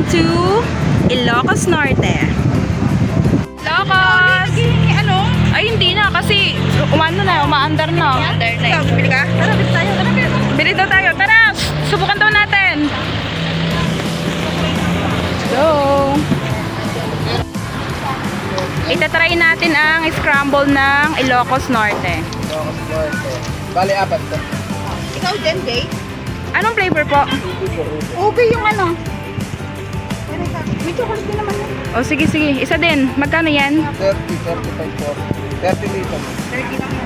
to Ilocos Norte. Ilocos! Ano? Ay, hindi na kasi umaandar na. Under na yun. Bili ka? Tara, bili tayo. Tara, bili. Bili daw tayo. Tara! Subukan daw natin. Go! Itatry natin ang scramble ng Ilocos Norte. Ilocos Norte. Bali, apat to. Ikaw dyan, Jay? Anong flavor po? Ube yung ano. May chocolate din naman yun. O sige, sige. Isa din. Magkano yan? 30, 35, 40. 30 liters.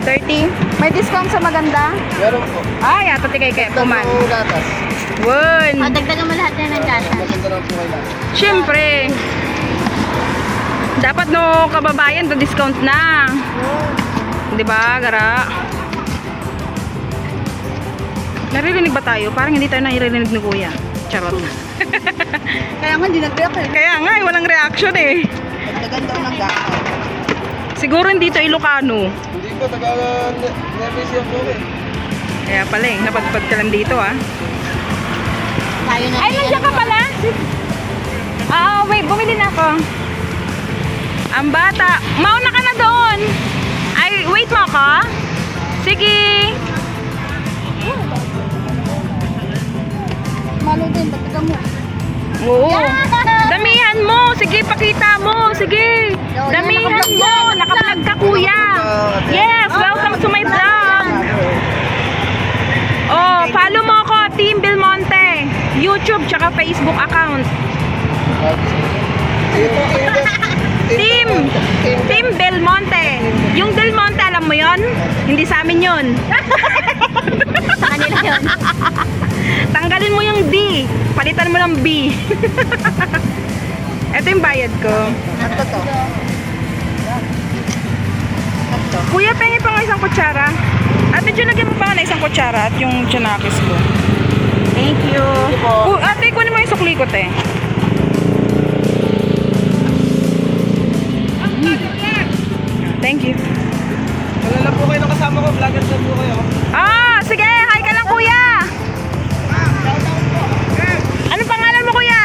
30? May discount sa maganda? Meron po. Ay, ato tikay kay Puman. Ito gatas. Won! Dagdagan mo lahat yan ng gasa. Maganda lang po kayo. Siyempre. Dapat no kababayan to discount na. 'Di ba, Gara? Naririnig ba tayo? Parang hindi tayo naririnig ni Kuya. Charot. Kaya nga, hindi nag-react eh. Kaya nga, walang reaction eh. Dagdagan daw ng gasa. Siguro hindi to Ilocano. Hindi po, taga-Neves yung po eh. Kaya pala eh, napadpad ka lang dito ah. Tayo na. Ay, nandiyan ka pala? Wait, bumili na ako. Ang bata. Mauna ka na doon. Ay, wait mo ako. Sige. Malo din, dagdagan mo. Oo. Damihan mo. Sige, pakita mo. Sige. Damihan mo. Nakaplug ka, kuya. Yes, welcome to my vlog. Oh, follow mo ako, Team Belmonte. YouTube tsaka Facebook account. Team Belmonte. Yung Del Monte, alam mo yon? Hindi sa amin yon. Sa kanila yun. Tanggalin mo yung D. Palitan mo ng B. Ito yung bayad ko. Ano to? Kuya, pengi pa nga isang kutsara. Ate, dyan lagyan mo pa nga na isang kutsara at yung tsanakis ko. Thank you. Ate, kunin mo yung sukli ko, te. Thank you. Wala lang po kayo ng kasama ko. Vlogger lang po kayo. Sige. Hi ka lang, kuya. Anong pangalan mo, kuya?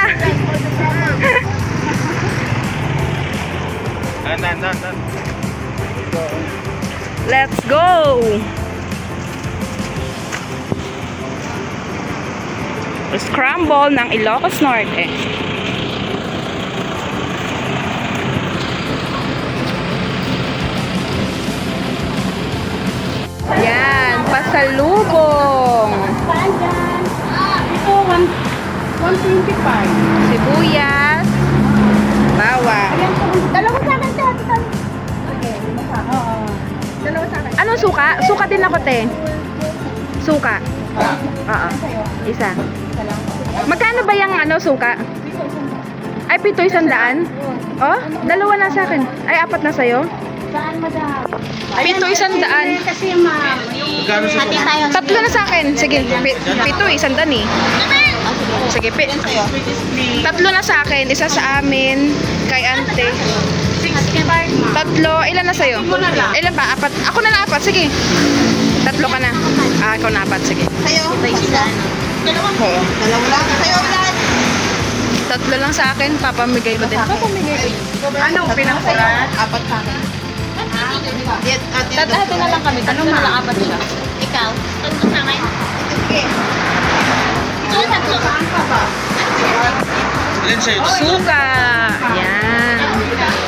Dan. Let's go. Scramble ng Ilocos Norte. Yan, pasalubong. Ito, 125. Sibuyas, bawang. Dalawa sa akin, te. Okay, oo. Dalawa sa akin. Anong suka? Suka din ako, te. Suka. Oo. Isa. Magkano ba yung suka? Ay, 700? Oh, dalawa na sa akin. Ay, 4 na sa'yo? Saan, madam? 700. Kasi, ma'am. Magkano sa Hati tayo. 3 na sa akin. Sige, 7, 100 eh. Sige, 3 na sa akin. Isa sa amin. Kay ante. 3. Ilan na sa'yo? Ilan ba? 4. Ako na 4. Sige. 3 ka na. Ikaw na 4. Sige. Sa'yo? Ito isa. Oo. Dalawa lang. Sa'yo lahat. 3 lang sa akin. Papamigay ko din. Anong pinakurat? 4 sa akin. Tatahati na lang kami. Tanong na lang 4 siya. Ikaw? 3 sa akin. Okay. Ito, 3 saan ka ba? Ilan sa'yo? Suka. Yan.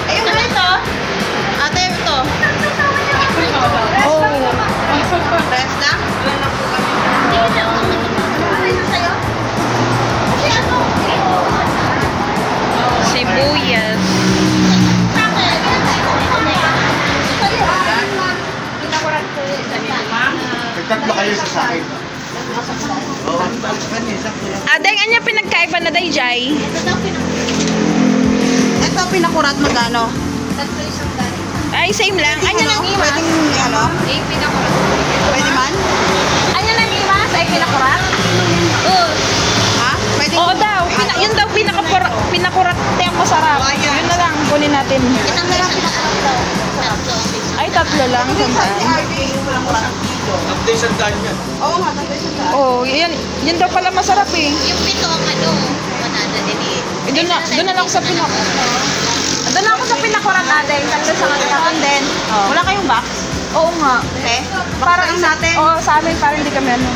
Ayun na ito. Ate, ito. Oh. Rest na? Hindi na. Ano ito sa'yo? Sibuyas. Nagtatlo kayo sa akin. Adeng, anya pinagkaiba na day, Jai? Ito, pinakurat magkano? Ay, same lang. Anya lang imas. Pwedeng, Ay, pinakurat. pwede man? Anya lang imas. Ay, pinakurat? Ha? Pwede? Oo daw. Yun daw pinakurat. Yung masarap. Yun na lang. Kunin natin. Itang na lang pinakurat daw. Ay, 3 lang. Sandaan. Update sa daan yan. Oo nga, tatay siya. Oh, yan daw pala masarap eh. Yung pito ang 100 din eh. Doon na lang ako sa Doon na ako sa pinakurat ate. Tatlo sa kanila din. Wala kayong box? Oo nga. Okay. Para Box natin. Oo, sa amin para hindi kami ano.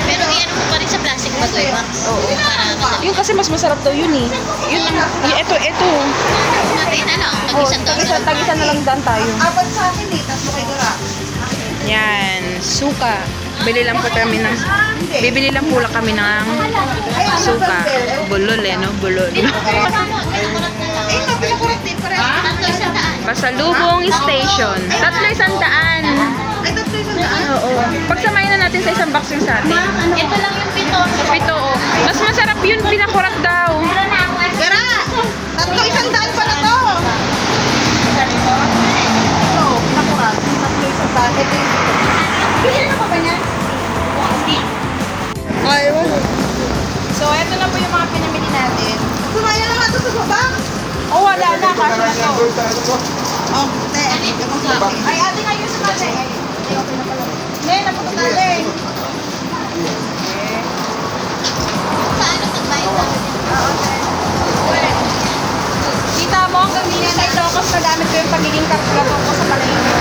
Pero iyan mo pa rin sa plastic bag o box. Oo. Para Yung kasi mas masarap daw yun eh. Ito. natin ano, tag-isang taon. Tag-isa na lang daan tayo. Apat sa akin eh, tapos kay Dora. Yan, suka. Bibili lang po kami ng suka. Bulol eh, no? Bulol. Eh, pinakurat din pa rin. Tatlo isang daan. Pasalubong station. 300. Ay, tatlo isang daan. Oo. Pagsamahin na natin sa isang box yung sa atin. Ito lang yung pito. Pito, oh. Mas masarap yun, pinakurat daw. Gara! Tatlo isang daan pala to. Ito, pinakurat. Tatlo isang daan. Ito yung bili na pa ba niya? Ayun. So, eto na po yung mga pinamili natin. Sumaya naman ito sa baba. Oh, wala na. Kasi na to. Oh, te. Ay, ate nga yun sa ate. Hindi, napakatali. Paano pagbayad namin? Kita mo, ang gamitin sa Ilocos na gamit ko yung pagiging kargado ko sa palengke.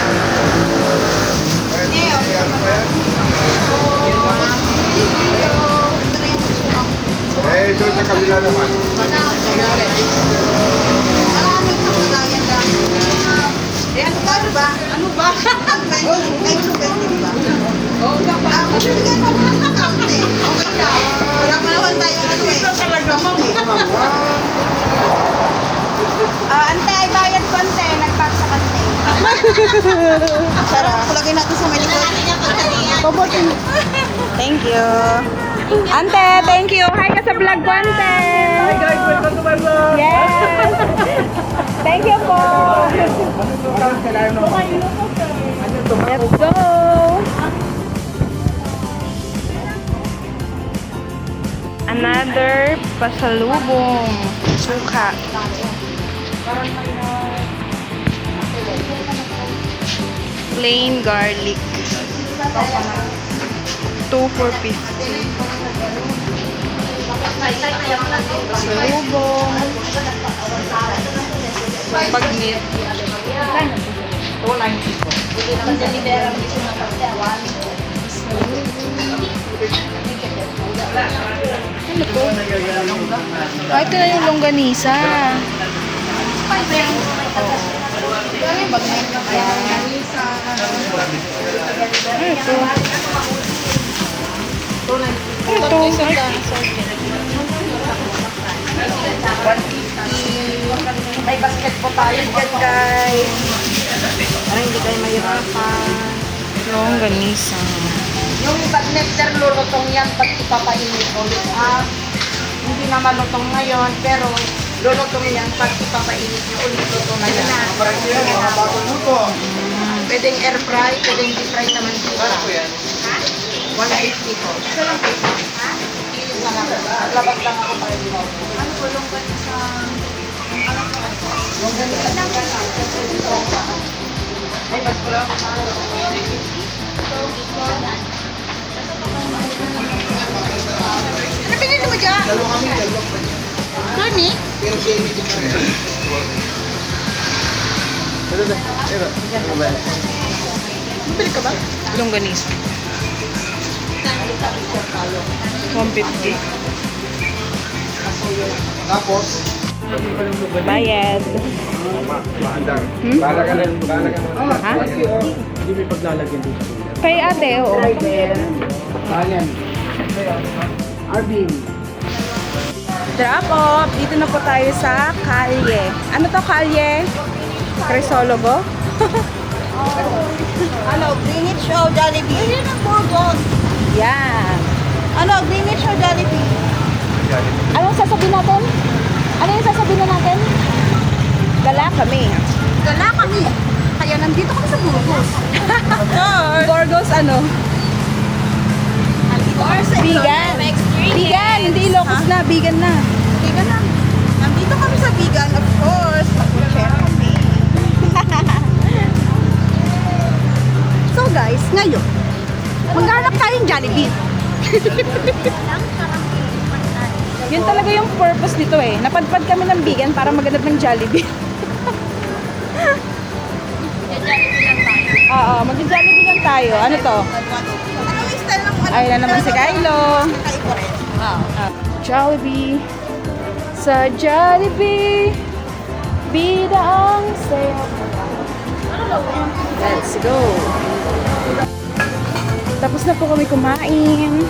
Eh, doon sa kabila naman. Maraming kapagayan lang. Eh, ano ba? Ano ba? Ay, sugar din ba? Oo, kasi bigyan pa naman ng kaunti. Okay lang. Wala pa naman tayo ano eh. Ito talaga mo. Ante, ay bayad ko ante. Nagpack sa kante. Sarap. Kulagay natin sa may likod. Pabutin. Thank you. Ante, thank you. Hi ka sa vlog ko, ante. Hi guys, welcome to my vlog! Yes. Thank you po. Let's go. Another pasalubong. Suka. Plain garlic. 2 for 50. Pasalubong. Pagmit. Ano to? Ah, ito na yung longganisa. Ito. May basket po tayo dyan, guys. Para hindi kayo mahirapan. Longganisa. Yung bagnetter lulutong yan pag ipapainit ulit. Hindi na malutong ngayon, pero lulutong yan pag ipapainit nyo ulit. Luto na yan. Pwedeng air fry, pwedeng deep fry naman dito. Ano po yan? 150 po. Isa lang po. Ilis na lang. Naglabas lang ako para di ako. Ano po, lungkot sa... Ay, ba't ko lang? Ano pinili mo dyan? Honey? Bili ka ba? Longganisa. 150. Tapos, Bayad. maandang. Bala ka na. Ha? Hindi may paglalagyan dito. Kay ate, oo. Ayan. Arvin. Drop off. Dito na po tayo sa Kalye. Ano to, Kalye? Crisologo? Ano, Greenwich o Jollibee? Ayun ang Burgos. Yan. Ano, Greenwich o Jollibee? Anong sasabihin natin? Ano yung sasabihin natin? Gala kami. Gala kami. Kaya nandito kami sa Burgos. Burgos ano? Vegan. Vegan. Hindi Ilocos na. Vegan na. Tiga na. Nandito kami sa vegan, of course. Mag-share kami. So guys, ngayon, maghanap tayong Jollibee. Yun talaga yung purpose nito eh. Napadpad kami ng vegan para maghanap ng Jollibee. Oo, mag-Jollibee lang tayo. Ano to? Ano yung style ng ano? Ayun na naman si Kylo. Kakaiba rin. Jollibee. Sa Jollibee, bida ang sayo. Let's go. Tapos na po kami kumain.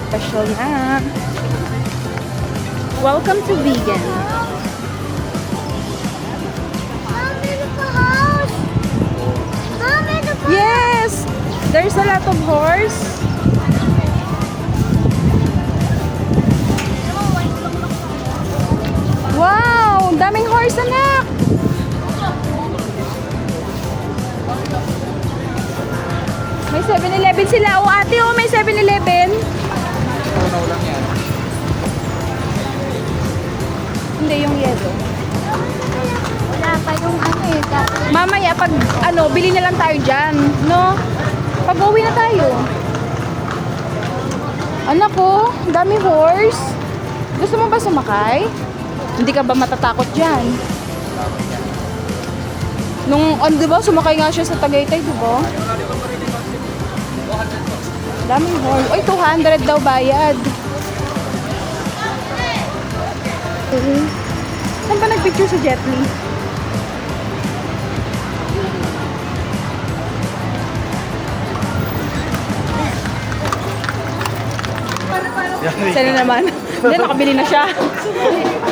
Special na. Welcome to vegan. Yes! There's a lot of horse. Wow! Daming horse, anak! May 7-Eleven sila. O ate, oh, may 7-Eleven. Hindi, yung yellow. Wala pa yung ano eh. Mamaya, pag ano, bili na lang tayo dyan. No? Pag-uwi na tayo. Anak ko, dami horse. Gusto mo ba sumakay? Hindi ka ba matatakot dyan? Nung, di ba, sumakay nga siya sa Tagaytay, di ba? Daming horse. Oy, 200 daw bayad. Saan ba nagpicture sa Jet Li? Sino naman? Hindi, nakabili na siya.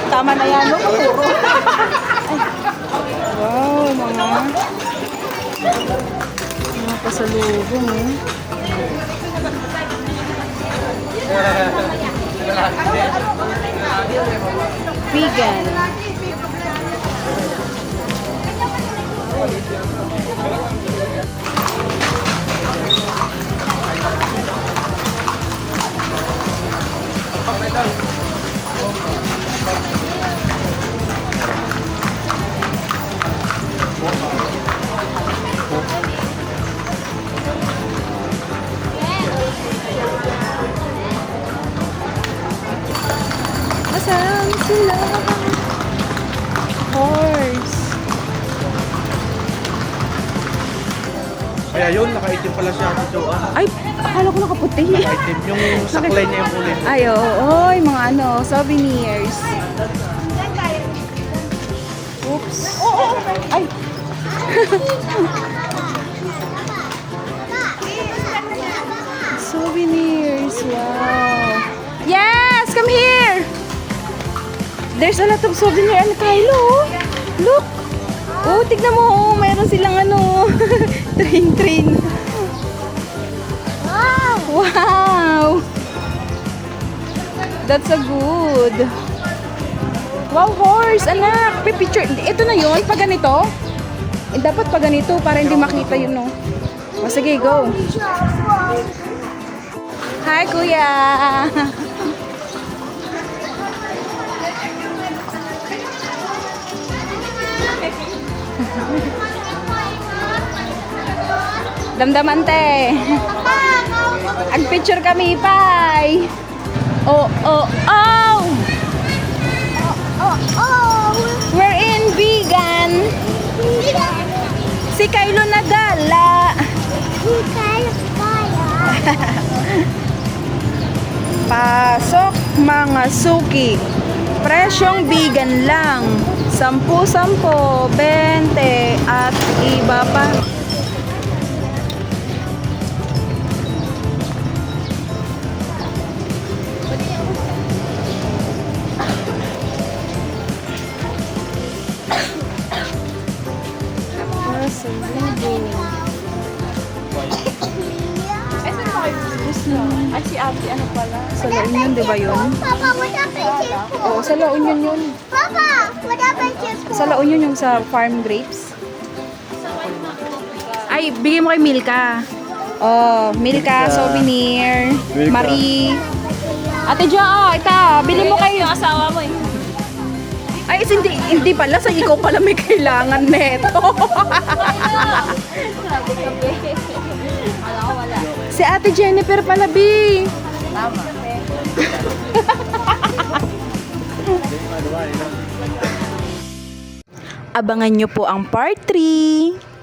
Tama na yan, no? Ay. Wow, mga pasalubong, eh. Vegan. Asan sila? Horse. Kaya yun, nakaitim pala siya sa Joa. Ay, akala ko nakaputi. Nakaitim yung saklay niya yung kulay. Ay, oo. Oy, mga ano, souvenirs. Oops. Ay. Souvenirs. Wow. Yes! Come here! There's a lot of souvenir. Ano, Kylo? Look! Oh, tignan mo. Oh, mayroon silang ano. Train. Wow! That's a good. Wow, horse, anak. Picture. Ito na yun, pag ganito. Eh, dapat pag ganito para hindi makita yun, no? O, sige, go. Hi, kuya. Damdamante. Ag-picture kami, bye. Oh, oh, oh. We're in vegan. Si Kylo nagala. Pasok mga suki. Presyong vegan lang. 10, 10, 20 at iba pa. Ay, si ate, ano pala? Sa La Union, di ba yun? Papa, what happened to you? Oo, sa La Union yun. Papa, what happened to you? Sa La Union yung sa farm grapes. Ay, bigay mo kay Milka. Oh, Milka, souvenir. Milka. Marie. Ate Jo, oh, ito. Bili mo kay yung asawa mo eh. Ay, hindi pala. Sa ikaw pala may kailangan neto. Si Ate Jennifer pala, Bi. Tama. Abangan nyo po ang part 3.